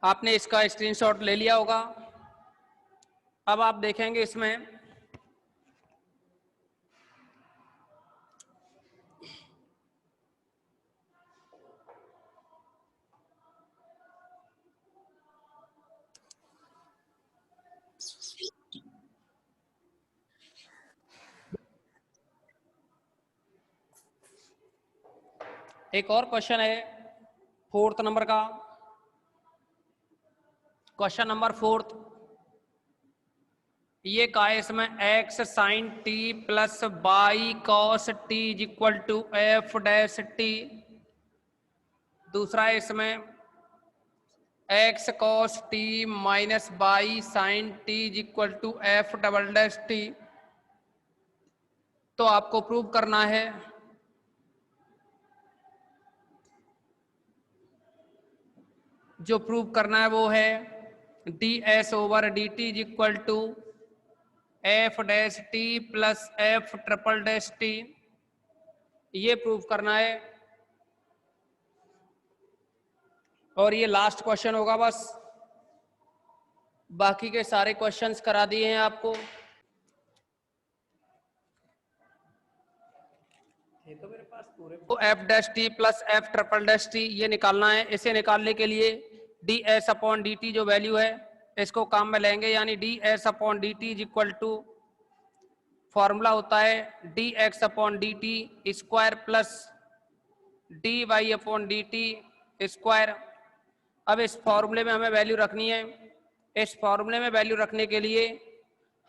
आपने इसका स्क्रीनशॉट ले लिया होगा। अब आप देखेंगे इसमें एक और क्वेश्चन है 4th नंबर का। क्वेश्चन नंबर 4th ये का है इसमें x sine t plus by cos t is equal to f dash t. दूसरा है इसमें x cos t minus by sine t is equal to f double dash t. तो आपको प्रूव करना है जो प्रूव करना है वो है d s over d t is equal to f dash t plus f triple dash t. ये प्रूव करना है और ये लास्ट क्वेश्चन होगा बस। बाकी के सारे क्वेश्चंस करा दिए हैं आपको। तो मेरे पास पूरे तो f dash t plus f triple dash t ये निकालना है। इसे निकालने के लिए d s upon d t जो वैल्यू है इसको काम में लेंगे, यानी d s upon d t is equal to formula होता है d x upon d t square plus d y upon d t square. अब इस फॉर्मूले में हमें वैल्यू रखनी है। इस फॉर्मूले में वैल्यू रखने के लिए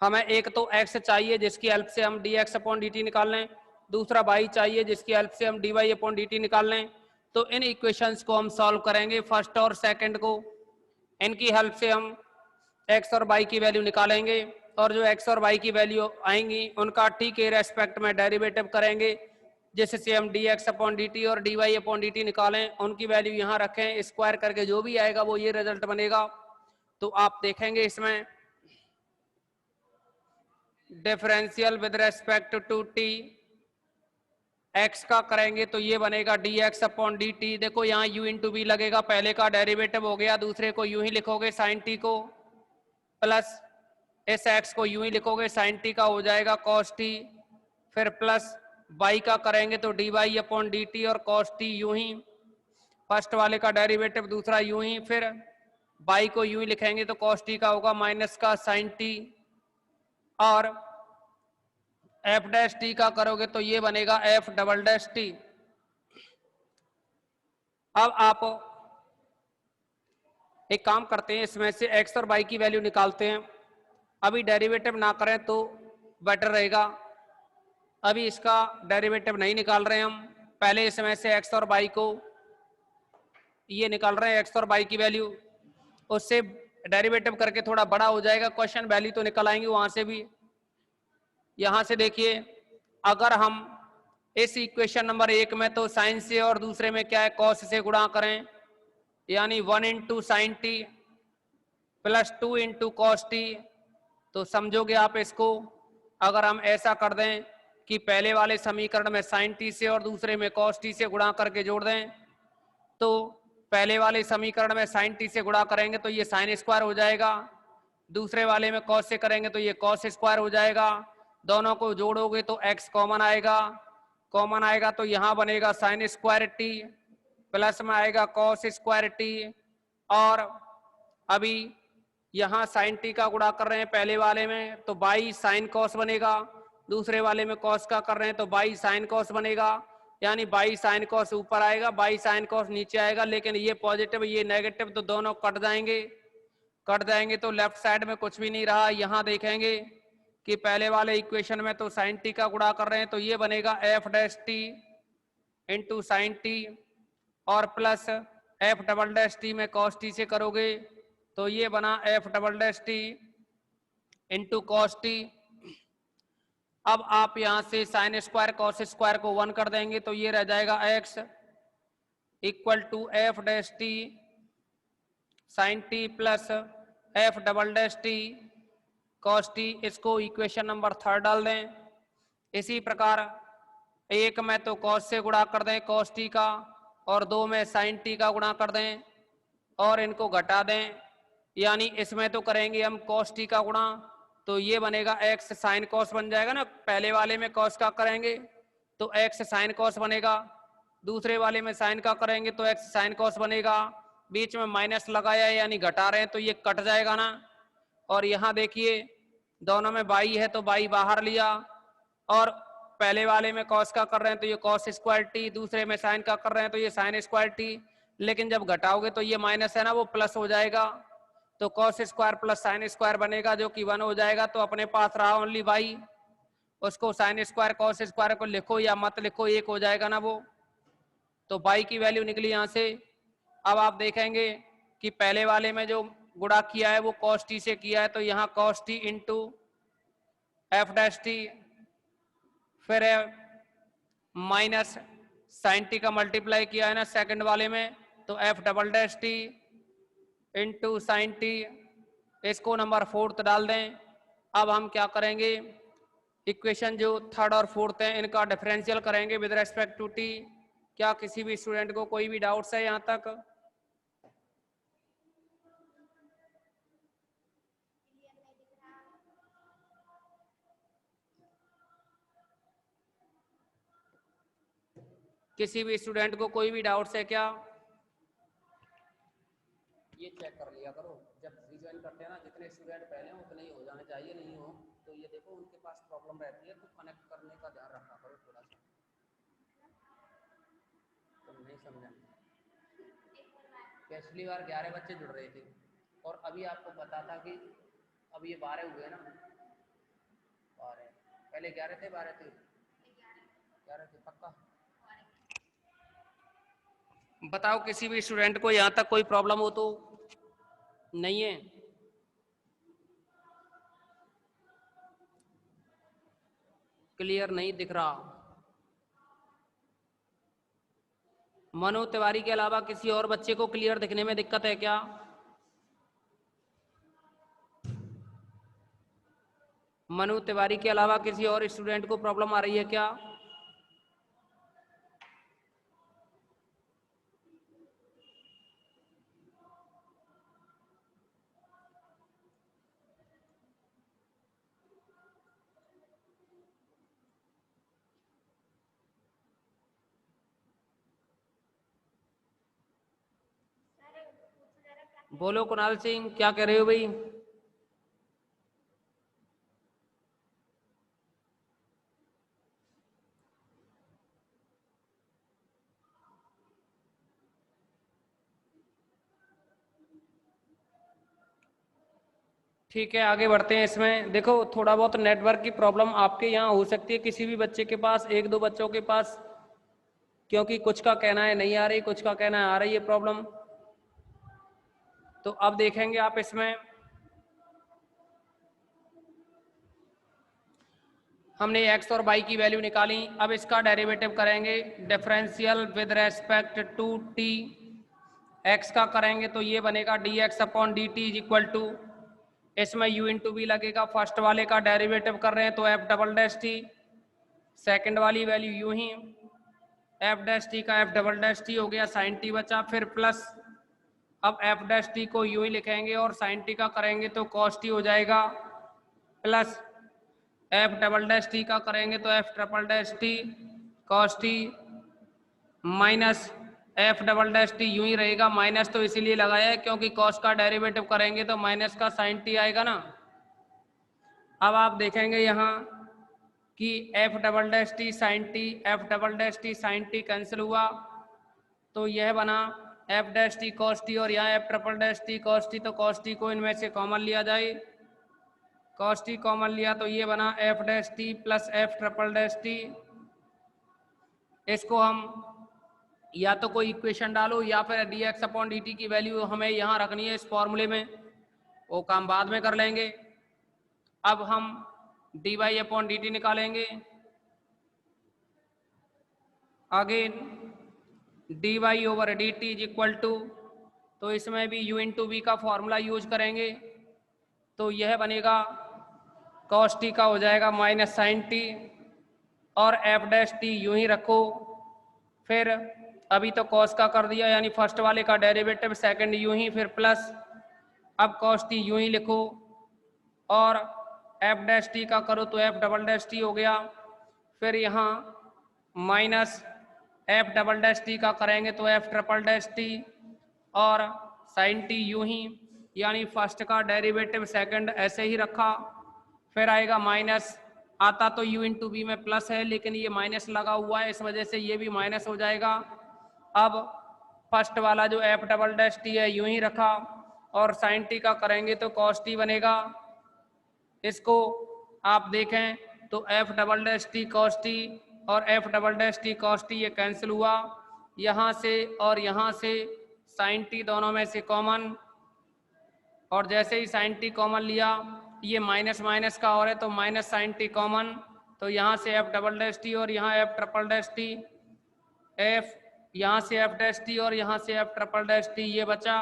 हमें एक तो x चाहिए जिसकी हेल्प से हम d x upon d t निकाल लें, दूसरा y चाहिए जिसकी हेल्प से हम d y upon d t निकाल लें। तो इन इक्वेशंस को हम सॉल्व करेंगे, फर्स्ट और सेकंड को। इनकी हेल्प से हम x और y की वैल्यू निकालेंगे और जो x और y की वैल्यू आएंगी उनका t के रेस्पेक्ट में डेरिवेटिव करेंगे, जिससे हम d x upon d t और d y upon d t निकालें, उनकी वैल्यू यहाँ रखें, स्क्वायर करके जो भी आएगा वो ये रिजल्ट बनेगा। तो आप देखेंगे इसमें differential with respect to t x का करेंगे तो ये बनेगा d x upon d t. देखो यहाँ u इंटू वी लगेगा, पहले का डेरिवेटिव हो गया, दूसरे को यूं ही लिखोगे साइन टी को, प्लस इस x को यूं ही लिखोगे साइन टी का हो जाएगा कॉस टी, फिर प्लस y का करेंगे तो d y upon d t और कॉस टी यूं ही, फर्स्ट वाले का डेरिवेटिव दूसरा यूं ही, फिर y को यूं ही लिखेंगे तो कॉस टी का होगा माइनस का साइन टी, और एफ डैश टी का करोगे तो ये बनेगा एफ डबल डैश टी। अब आप एक काम करते हैं, इसमें से x और y की वैल्यू निकालते हैं। अभी डेरिवेटिव ना करें तो बेटर रहेगा। अभी इसका डेरिवेटिव नहीं निकाल रहे हम, पहले इसमें से x और y को ये निकाल रहे हैं, x और y की वैल्यू, उससे डेरिवेटिव करके थोड़ा बड़ा हो जाएगा क्वेश्चन, वैल्यू तो निकल आएंगी वहां से भी। यहां से देखिए, अगर हम इस इक्वेशन नंबर 1 में तो साइन से और दूसरे में क्या है कॉस से गुणा करें, यानी 1 into sine t plus 2 into cos t, तो समझोगे आप इसको। अगर हम ऐसा कर दें कि पहले वाले समीकरण में साइन टी से और दूसरे में कॉस टी से गुणा करके जोड़ दें, तो पहले वाले समीकरण में साइन टी से गुणा करेंगे तो ये साइन स्क्वायर हो जाएगा, दूसरे वाले में कॉस से करेंगे तो ये कॉस स्क्वायर हो जाएगा। दोनों को जोड़ोगे तो x कॉमन आएगा, कॉमन आएगा तो यहाँ बनेगा साइन स्क्वायर टी, प्लस में आएगा कॉस स्क्वायर टी, और अभी यहाँ साइन टी का गुणा कर रहे हैं पहले वाले में तो बाई साइन कॉस बनेगा, दूसरे वाले में कॉस का कर रहे हैं तो बाई साइन कॉस बनेगा, यानी बाई साइन कॉस ऊपर आएगा, बाई साइन कॉस नीचे आएगा। लेकिन ये पॉजिटिव ये नेगेटिव तो दोनों कट जाएंगे, कट जाएंगे तो लेफ्ट साइड में कुछ भी नहीं रहा। यहाँ देखेंगे कि पहले वाले इक्वेशन में तो साइन टी का गुणा कर रहे हैं तो ये बनेगा f dash t into sine t, और plus f double dash t में कॉस टी से करोगे तो ये बना f double dash t into cos t. अब आप यहां से साइन स्क्वायर कॉस स्क्वायर को 1 कर देंगे तो ये रह जाएगा x equal to f dash t sine t plus f double dash t cos t. इसको इक्वेशन नंबर 3 डाल दें। इसी प्रकार 1 में तो कॉस से गुणा कर दें कॉस टी का, और 2 में साइन टी का गुणा कर दें और इनको घटा दें, यानी इसमें तो करेंगे हम cos t का गुणा, तो ये बनेगा x sin cos बन जाएगा ना, पहले वाले में cos का करेंगे तो x sin cos बनेगा, दूसरे वाले में sin का करेंगे तो x sin cos बनेगा, बीच में माइनस लगाया यानी घटा रहे हैं तो ये कट जाएगा ना। और यहाँ देखिए दोनों में बाई है तो बाई बाहर लिया, और पहले वाले में cos का कर रहे हैं तो ये cos स्क्वायर टी, दूसरे में sin का कर रहे हैं तो ये sin स्क्वायर टी, लेकिन जब घटाओगे तो ये माइनस है ना वो प्लस हो जाएगा, तो cos square plus sin square बनेगा जो कि 1 हो जाएगा। तो अपने पास रहा ओनली बाई, उसको sin स्क्वायर cos स्क्वायर को लिखो या मत लिखो, एक हो जाएगा ना वो, तो बाई की वैल्यू निकली यहाँ से। अब आप देखेंगे कि पहले वाले में जो गुणा किया है वो cos t से किया है, तो यहाँ cos t into F dash T, फिर माइनस साइन टी का मल्टीप्लाई किया है ना सेकंड वाले में, तो f double dash t into sine T, इसको नंबर 4 डाल दें। अब हम क्या करेंगे, इक्वेशन जो थर्ड और फोर्थ है इनका डिफरेंशियल करेंगे विद रेस्पेक्ट टू टी। क्या किसी भी स्टूडेंट को कोई भी डाउट्स है यहाँ तक? किसी भी स्टूडेंट को कोई भी डाउट्स है क्या? ये चेक कर लिया करो जब रिज्वाइन करते हैं ना, जितने स्टूडेंट पहले हैं उतने ही हो जाने चाहिए, नहीं हो तो ये देखो उनके पास प्रॉब्लम रहती है, तो कनेक्ट करने का ध्यान रखा करो थोड़ा सा। तुम नहीं समझा, पिछली बार 11 बच्चे जुड़ रहे थे और अभी आपको पता था कि अब ये 12 हुए ना, 12 पहले 11 थे, 12 थे, 11 थे पक्का। बताओ किसी भी स्टूडेंट को यहाँ तक कोई प्रॉब्लम हो तो? नहीं है? क्लियर नहीं दिख रहा? मनु तिवारी के अलावा किसी और बच्चे को क्लियर दिखने में दिक्कत है क्या? मनु तिवारी के अलावा किसी और स्टूडेंट को प्रॉब्लम आ रही है क्या? बोलो कुणाल सिंह, क्या कह रहे हो भाई? ठीक है आगे बढ़ते हैं। इसमें देखो थोड़ा बहुत नेटवर्क की प्रॉब्लम आपके यहाँ हो सकती है, किसी भी बच्चे के पास, एक दो बच्चों के पास, क्योंकि कुछ का कहना है नहीं आ रही, कुछ का कहना है आ रही है प्रॉब्लम। तो अब देखेंगे आप इसमें हमने x और y की वैल्यू निकाली, अब इसका डेरिवेटिव करेंगे differential with respect to t। x का करेंगे तो ये बनेगा dx upon d t is equal to, इसमें u इंटू वी लगेगा, फर्स्ट वाले का डेरिवेटिव कर रहे हैं तो f double dash t, second वाली वैल्यू यूं ही f डैश टी का f डबल डैश टी हो गया, साइन टी बचा, फिर प्लस, अब f डैश टी को यूं ही लिखेंगे और साइन टी का करेंगे तो cos टी हो जाएगा, plus f double dash t का करेंगे तो F triple dash t cos t, minus F double dash t यूं ही रहेगा, माइनस तो इसीलिए लगाया है क्योंकि कॉस का डेरिवेटिव करेंगे तो माइनस का साइन टी आएगा ना। अब आप देखेंगे यहाँ कि f double dash t sine t, f double dash t sine t cancel हुआ तो यह बना f dash t cos t, और यहाँ f triple dash t cos t, तो कॉस टी को इनमें से कॉमन लिया जाए, कॉस टी कॉमन लिया तो ये बना f dash t plus f triple dash T. इसको हम या तो कोई इक्वेशन डालो या फिर D x upon d t की वैल्यू हमें यहाँ रखनी है इस फॉर्मूले में, वो काम बाद में कर लेंगे। अब हम d y upon d t निकालेंगे, again d y over d t is equal to, तो इसमें भी यू इंटू वी का फॉर्मूला यूज करेंगे तो यह बनेगा कॉस टी का हो जाएगा माइनस साइन टी, और एफ डैश टी यूं ही रखो, फिर अभी तो कॉस का कर दिया, यानी फर्स्ट वाले का डेरिवेटिव, सेकंड यूं ही, फिर प्लस, अब कॉस टी यूं ही लिखो, और एफ डैश टी का करो तो एफ डबल डैश टी हो गया, फिर यहाँ minus F double dash t का करेंगे तो एफ ट्रिपल डैश टी, और साइन टी यूं ही, यानी फर्स्ट का डेरिवेटिव सेकंड ऐसे ही रखा, फिर आएगा माइनस, आता तो u इंटू बी में प्लस है लेकिन ये माइनस लगा हुआ है, इस वजह से ये भी माइनस हो जाएगा। अब फर्स्ट वाला जो एफ डबल डैश टी है यूं ही रखा, और साइन टी का करेंगे तो कॉस टी बनेगा। इसको आप देखें तो f double dash t cos t और f double dash t cos t ये कैंसिल हुआ, यहाँ से और यहाँ से साइन टी दोनों में से कॉमन, और जैसे ही साइन टी कॉमन लिया, ये माइनस माइनस का और है तो माइनस साइन टी कॉमन, तो यहाँ से एफ डबल डैश टी और यहाँ f triple dash T, F यहाँ से एफ डैश टी और यहाँ से एफ ट्रिपल डैश टी, ये बचा।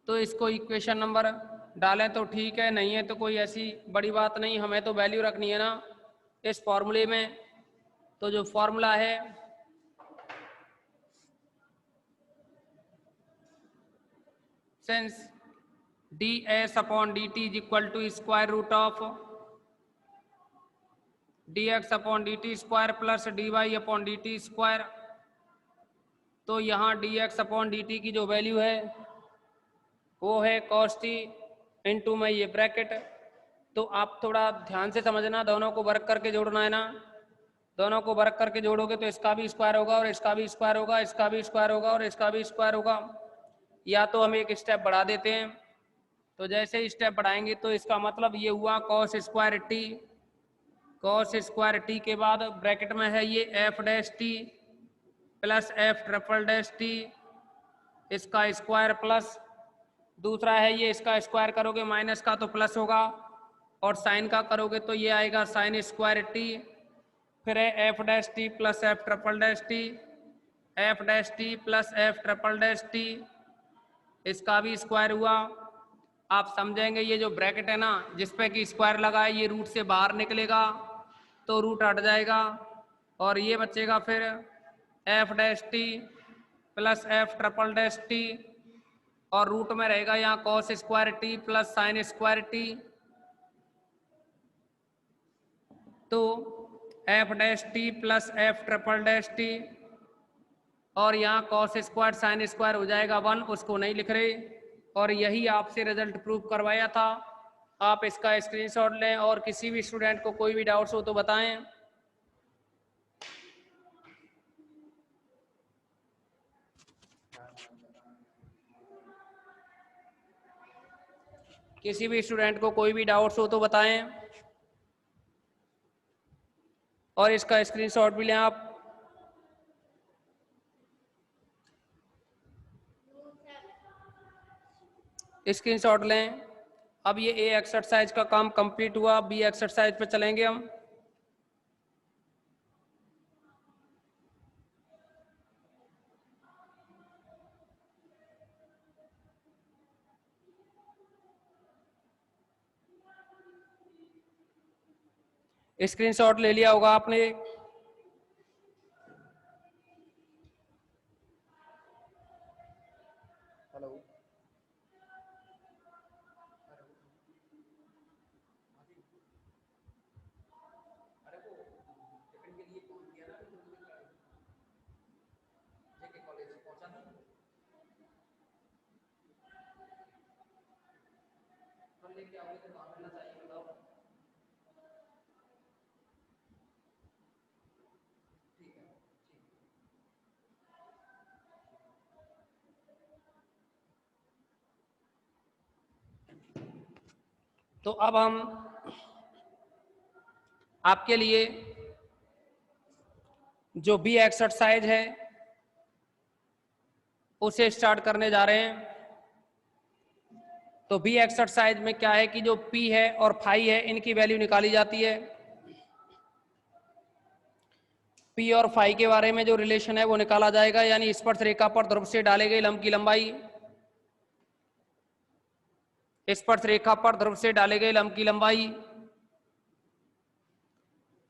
तो इसको इक्वेशन नंबर डालें तो ठीक है, नहीं है तो कोई ऐसी बड़ी बात नहीं, हमें तो वैल्यू रखनी है ना इस फॉर्मूले में। तो जो फॉर्मूला है since d s upon d t is equal to square root of d x upon d t square plus d y upon d t square, तो यहाँ d x upon d t की जो value है वो है cos T into में ये bracket. तो आप थोड़ा ध्यान से समझना, दोनों को वर्क करके जोड़ना है ना, दोनों को वर्क करके जोड़ोगे तो इसका भी स्क्वायर होगा और इसका भी स्क्वायर होगा, इसका भी स्क्वायर होगा और इसका भी स्क्वायर होगा। या तो हम एक स्टेप बढ़ा देते हैं, तो जैसे ही स्टेप बढ़ाएंगे तो इसका मतलब ये हुआ cos square T, cos square T के बाद ब्रैकेट में है ये F dash t plus f triple dash T, इसका स्क्वायर प्लस दूसरा है ये, इसका स्क्वायर करोगे माइनस का तो प्लस होगा, और साइन का करोगे तो ये आएगा साइन स्क्वायर टी, फिर है F dash t plus f triple dash T, F dash t plus f triple dash T, इसका भी स्क्वायर हुआ। आप समझेंगे ये जो ब्रैकेट है ना जिसपे कि स्क्वायर लगा है, ये रूट से बाहर निकलेगा तो रूट हट जाएगा, और ये बचेगा फिर f dash t plus f triple dash t, और रूट में रहेगा यहाँ cos square t plus sine square t, तो f dash t plus f triple dash t, और यहाँ कॉस स्क्वायर साइन स्क्वायर हो जाएगा 1, उसको नहीं लिख रहे, और यही आपसे रिजल्ट प्रूव करवाया था। आप इसका स्क्रीनशॉट लें, और किसी भी स्टूडेंट को कोई भी डाउट्स हो तो बताएं। किसी भी स्टूडेंट को कोई भी डाउट्स हो तो बताएं, और इसका स्क्रीनशॉट भी लें आप। स्क्रीनशॉट लें। अब ये ए एक्सरसाइज का काम कंप्लीट हुआ, बी एक्सरसाइज पे चलेंगे हम। स्क्रीनशॉट ले लिया होगा आपने। तो अब हम आपके लिए जो बी एक्सरसाइज है उसे स्टार्ट करने जा रहे हैं। तो बी एक्सरसाइज में क्या है कि जो पी है और फाई है इनकी वैल्यू निकाली जाती है। पी और फाई के बारे में जो रिलेशन है वो निकाला जाएगा, यानी स्पर्श रेखा पर ध्रुव से डाले गए लंब की लंबाई, स्पर्श रेखा पर ध्रुव से डाले गए लंब की लंबाई,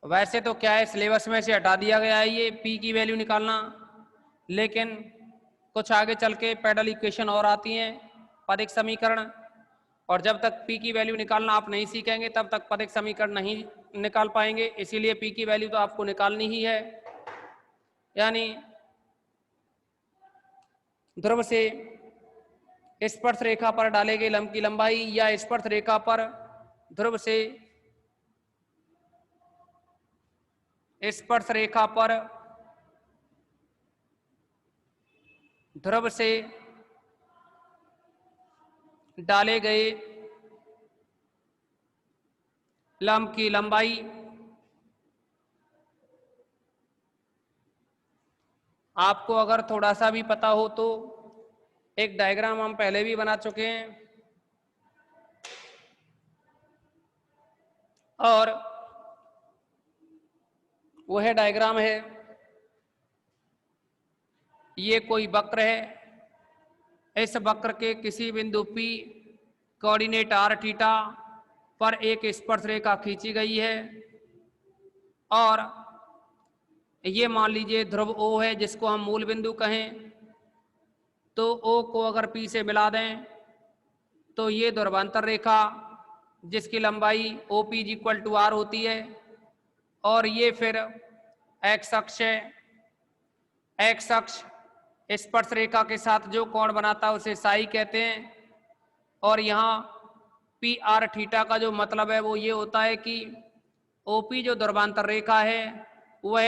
वैसे तो क्या है, सिलेबस में से हटा दिया गया है ये पी की वैल्यू निकालना, लेकिन कुछ आगे चल के पैडल इक्वेशन और आती हैं, पदिक समीकरण, और जब तक पी की वैल्यू निकालना आप नहीं सीखेंगे तब तक पदिक समीकरण नहीं निकाल पाएंगे। इसीलिए पी की वैल्यू तो आपको निकालनी ही है। यानी ध्रुव से स्पर्श रेखा पर डाले गए लंब की लंबाई या स्पर्श रेखा पर ध्रुव से स्पर्श रेखा पर ध्रुव से डाले गए लंब की लंबाई आपको अगर थोड़ा सा भी पता हो तो एक डायग्राम हम पहले भी बना चुके हैं, और वह डायग्राम है, ये कोई वक्र है, इस वक्र के किसी बिंदु P कोऑर्डिनेट r थीटा पर एक स्पर्श रेखा खींची गई है, और ये मान लीजिए ध्रुव O है जिसको हम मूल बिंदु कहें, तो O को अगर P से मिला दें तो ये ध्रुवांतर रेखा जिसकी लंबाई OP इक्वल टू R होती है, और ये फिर x अक्ष है, x अक्ष स्पर्श रेखा के साथ जो कोण बनाता है उसे साई कहते हैं। और यहाँ पी आर थीटा का जो मतलब है वो ये होता है कि ओपी जो ध्रुवांतर रेखा है वह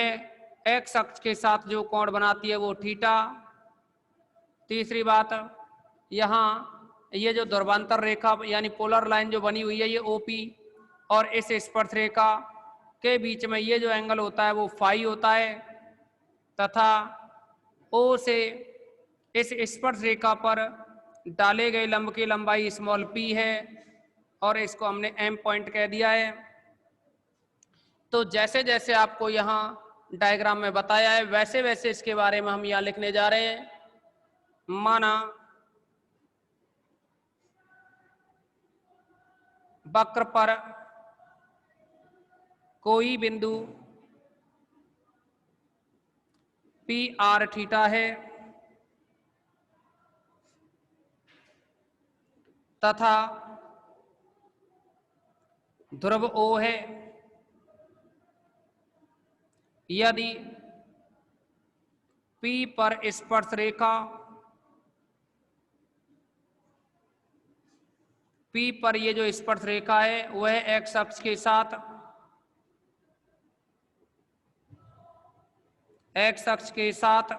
एक्स अक्ष के साथ जो कोण बनाती है वो थीटा। तीसरी बात, यहाँ ये जो ध्रुवांतर रेखा यानी पोलर लाइन जो बनी हुई है ये ओपी और इस स्पर्श रेखा के बीच में ये जो एंगल होता है वो फाई होता है, तथा ओ से इस स्पर्श रेखा पर डाले गए लंब की लंबाई स्मॉल p है, और इसको हमने m पॉइंट कह दिया है। तो जैसे जैसे आपको यहाँ डायग्राम में बताया है वैसे वैसे इसके बारे में हम यहाँ लिखने जा रहे हैं। माना वक्र पर कोई बिंदु पी आर थीटा है तथा ध्रुव O है। यदि P पर स्पर्श रेखा P पर ये जो स्पर्श रेखा है वह x अक्ष के साथ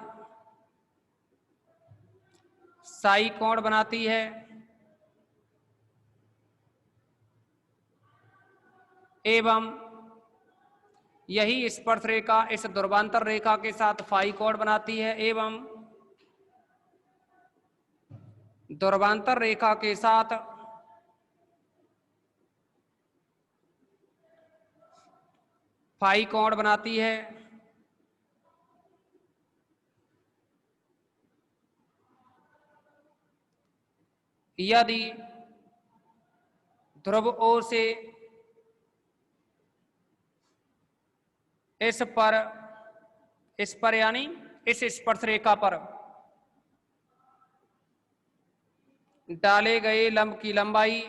साई कोण बनाती है, एवं यही स्पर्श रेखा इस ध्रुवांतर रेखा के साथ फाई कोण बनाती है, एवं ध्रुवांतर रेखा के साथ फाई कोण बनाती है। यदि ध्रुव O से इस पर यानी इस स्पर्श रेखा पर डाले गए लंब की लंबाई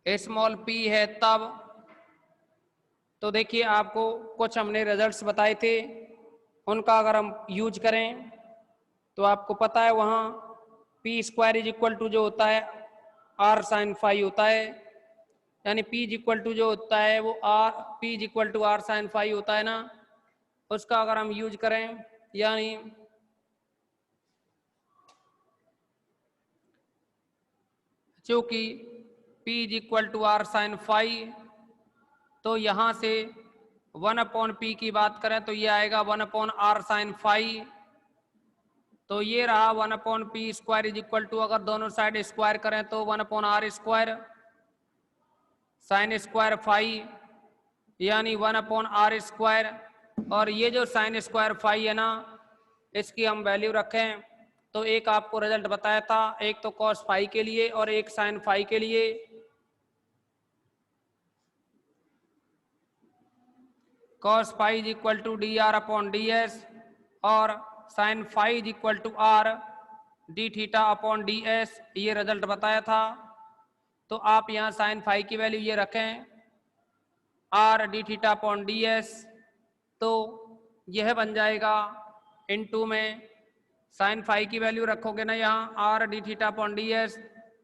स्मॉल p है, तब तो देखिए आपको कुछ हमने रिजल्ट्स बताए थे, उनका अगर हम यूज करें तो आपको पता है वहाँ p square is equal to जो होता है आर साइन फाई होता है, यानी पी इज इक्वल टू जो होता है वो p is equal to r sine phi होता है ना, उसका अगर हम यूज करें यानी चूंकि P is equal to r sine phi, तो यहाँ से 1/p की बात करें तो ये आएगा 1/r साइन फाई, तो ये रहा 1/p square is equal to, अगर दोनों साइड स्क्वायर करें तो 1/r square sine square phi यानी 1/r स्क्वायर, और ये जो साइन स्क्वायर फाई है ना इसकी हम वैल्यू रखें तो एक आपको रिजल्ट बताया था, एक तो कॉस फाई के लिए और एक साइन फाई के लिए। Cos phi is equal to d r upon d s और sine phi is equal to r d theta upon d s, ये रिजल्ट बताया था। तो आप यहाँ साइन फाई की वैल्यू ये रखें are d theta upon d s, तो यह बन जाएगा इनटू में साइन फाई की वैल्यू रखोगे ना यहाँ r d theta upon d s,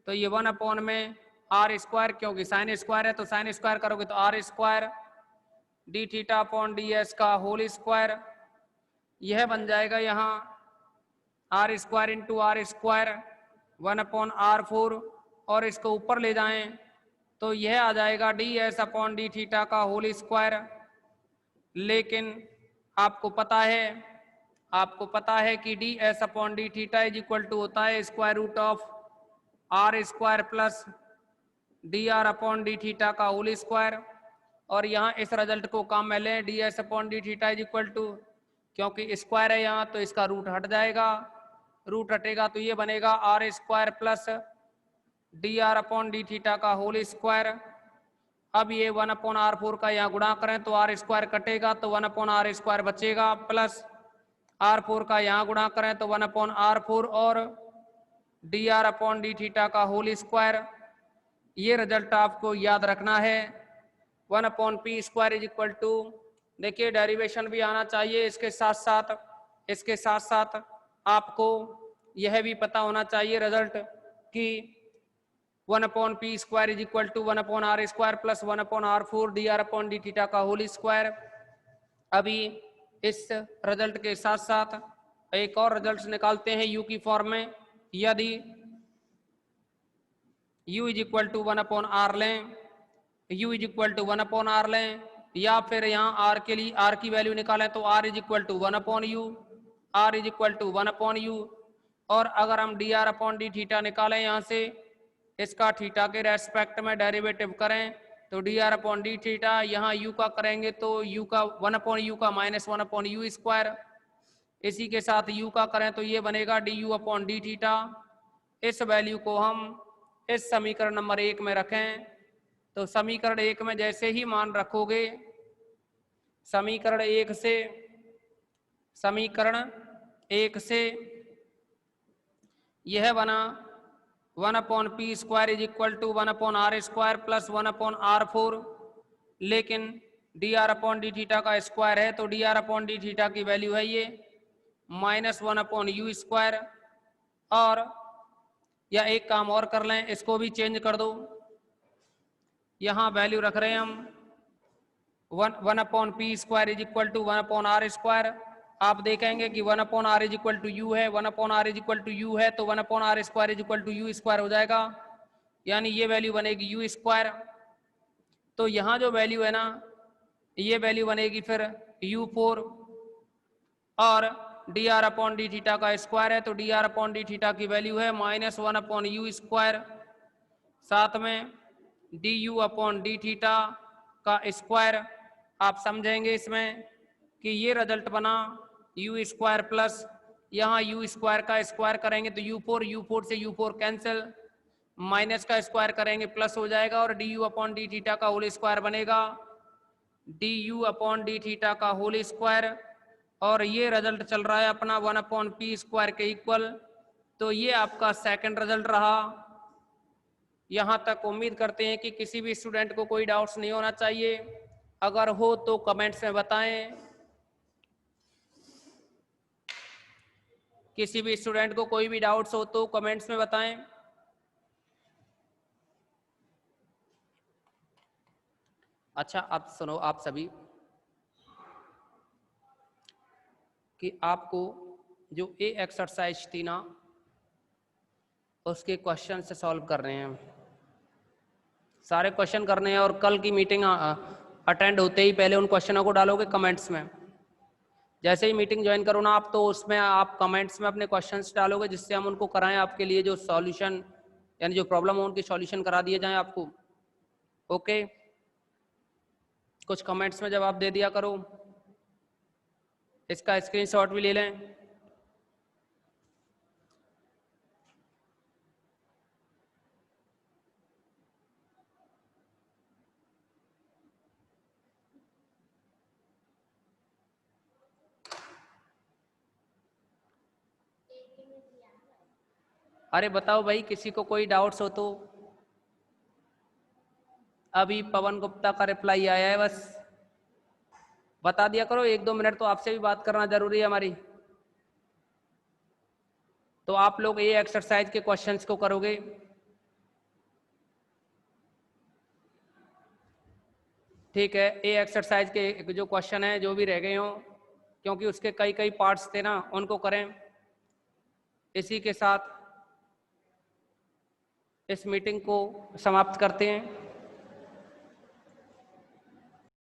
तो ये 1 अपॉन में आर स्क्वायर, क्योंकि साइन स्क्वायर है तो साइन स्क्वायर करोगे तो r square d theta upon d s का होल स्क्वायर, यह बन जाएगा यहाँ r square into r square 1 upon r 4, और इसको ऊपर ले जाएं तो यह आ जाएगा d s upon d theta का होल स्क्वायर। लेकिन आपको पता है कि d s upon d theta is equal to होता है square root of r square plus d r upon d theta का होल स्क्वायर। और यहाँ इस रिजल्ट को काम में लें, d s upon d theta is equal to, क्योंकि स्क्वायर है यहाँ तो इसका रूट हट जाएगा, रूट हटेगा तो ये बनेगा r square plus d r upon d theta का होल स्क्वायर। अब ये 1 अपॉन आर 4 का यहाँ गुणा करें तो आर स्क्वायर कटेगा तो 1 अपॉन आर स्क्वायर बचेगा, प्लस आर 4 का यहाँ गुणा करें तो 1 अपॉन आर 4 और d r upon d theta का होल स्क्वायर। ये रिजल्ट आपको याद रखना है। 1 upon p square is equal to, देखिए डेरिवेशन भी आना चाहिए, इसके साथ साथ आपको यह भी पता होना चाहिए रिजल्ट कि 1 upon p square is equal to 1 upon r square plus 1 upon r 4 d r upon d theta का होल स्क्वायर। अभी इस रिजल्ट के साथ साथ एक और रिजल्ट निकालते हैं यू की फॉर्म में। यदि u is equal to 1 upon r लें, u is equal to 1 upon r लें, या फिर यहाँ r के लिए r की वैल्यू निकालें तो r is equal to 1 upon u, r is equal to 1 upon u. और अगर हम d r upon d theta निकालें यहाँ से, इसका थीटा के रेस्पेक्ट में डेरिवेटिव करें तो d r upon d theta, यहाँ यू का करेंगे तो यू का 1 अपॉन यू का माइनस 1 अपॉन यू स्क्वायर, इसी के साथ यू का करें तो ये बनेगा D you upon d theta. इस वैल्यू को हम इस समीकरण नंबर 1 में रखें तो समीकरण 1 में जैसे ही मान रखोगे, समीकरण 1 से यह बना 1 upon p square is equal to 1 upon r square plus 1 upon r 4, लेकिन d r upon d theta का स्क्वायर है तो d r upon d theta की वैल्यू है ये माइनस 1 अपॉन यू स्क्वायर। और या एक काम और कर लें, इसको भी चेंज कर दो, यहाँ वैल्यू रख रहे हैं हम 1 upon p square is equal to 1 upon r square. आप देखेंगे कि 1 upon r is equal to u है, 1 upon r is equal to u है तो 1 upon r square is equal to u square हो जाएगा, यानी ये वैल्यू बनेगी यू स्क्वायर। तो यहाँ जो वैल्यू है ना, ये वैल्यू बनेगी फिर u4, और d r upon d theta का स्क्वायर है तो d r upon d theta की वैल्यू है माइनस 1 अपॉन यू स्क्वायर, साथ में D you upon d theta का स्क्वायर। आप समझेंगे इसमें कि ये रिजल्ट बना यू स्क्वायर प्लस, यहाँ यू स्क्वायर का स्क्वायर करेंगे तो u4 से u4 कैंसिल, माइनस का स्क्वायर करेंगे प्लस हो जाएगा और D you upon d theta का होल स्क्वायर बनेगा D you upon d theta का होल स्क्वायर। और ये रिजल्ट चल रहा है अपना 1 अपॉन पी स्क्वायर के इक्वल। तो ये आपका सेकंड रिजल्ट रहा। यहाँ तक उम्मीद करते हैं कि किसी भी स्टूडेंट को कोई डाउट्स नहीं होना चाहिए, अगर हो तो कमेंट्स में बताएं। किसी भी स्टूडेंट को कोई भी डाउट्स हो तो कमेंट्स में बताएं। अच्छा, अब सुनो आप सभी कि आपको जो ए एक्सरसाइज थी ना, उसके क्वेश्चन से सॉल्व कर रहे हैं, सारे क्वेश्चन करने हैं। और कल की मीटिंग अटेंड होते ही पहले उन क्वेश्चनों को डालोगे कमेंट्स में। जैसे ही मीटिंग ज्वाइन करो ना आप, तो उसमें आप कमेंट्स में अपने क्वेश्चंस डालोगे, जिससे हम उनको कराएं आपके लिए, जो सॉल्यूशन यानी जो प्रॉब्लम हो उनकी सॉल्यूशन करा दिए जाएं आपको। ओके, कुछ कमेंट्स में जवाब दे दिया करो, इसका स्क्रीनशॉट भी ले लें। अरे बताओ भाई, किसी को कोई डाउट्स हो तो। अभी पवन गुप्ता का रिप्लाई आया है, बस बता दिया करो। 1-2 मिनट तो आपसे भी बात करना जरूरी है हमारी। तो आप लोग ये एक्सरसाइज के क्वेश्चंस को करोगे। ठीक है, ये एक्सरसाइज के जो क्वेश्चन है जो भी रह गए हों, क्योंकि उसके कई कई पार्ट्स थे ना, उनको करें। इसी के साथ इस मीटिंग को समाप्त करते हैं।